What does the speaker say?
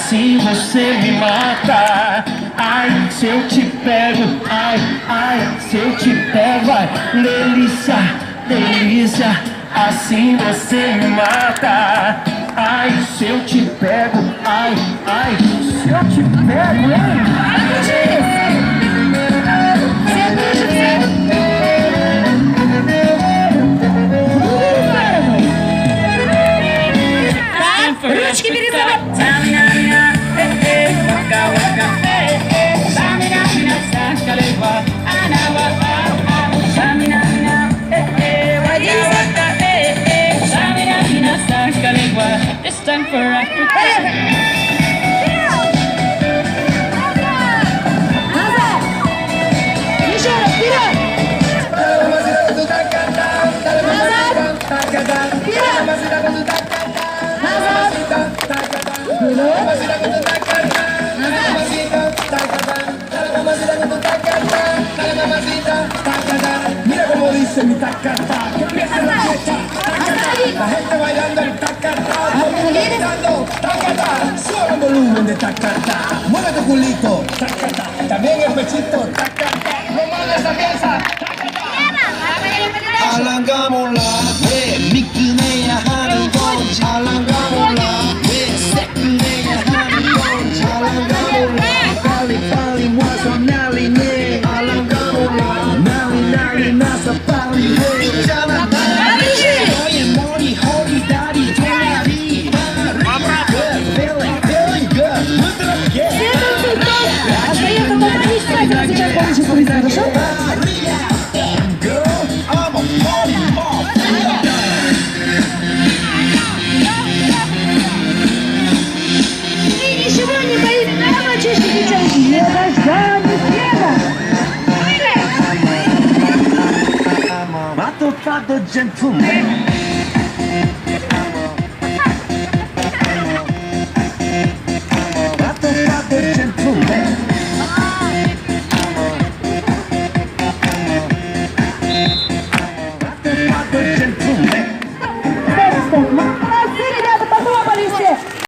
assim você me mata. Ai, se eu te pego, ai, ai, se eu te pego, ai, delícia, delícia, assim você me mata. Ai, se eu te pego, ai, ai, se eu te pego, hein? Ручки перезывай. It's time for Africa. Mira como dice mi tacata, que empieza la fiesta, la gente bailando el tacata, gritando tacata, sube el volumen de tacata, mueve tu culito, tacata, también el pechito, tacata, no mandes esa pieza, tacata. 알랑가몰라 왜 미끄네야 하는 건지 알랑가몰라 왜 새끄네야 하는 건지 알랑가몰라 빨리 빨리 와서 난리네 알랑가몰라 난리 나서 빨리 해 있잖아 너의 머리 허리 다리 종아리 feeling good Следующий топ остается композиция, которая сейчас полностью исполнится, хорошо? И ничего не боится, самая чаще девчонки, не дождя, ни снега. Matofado gentleman Matofado gentleman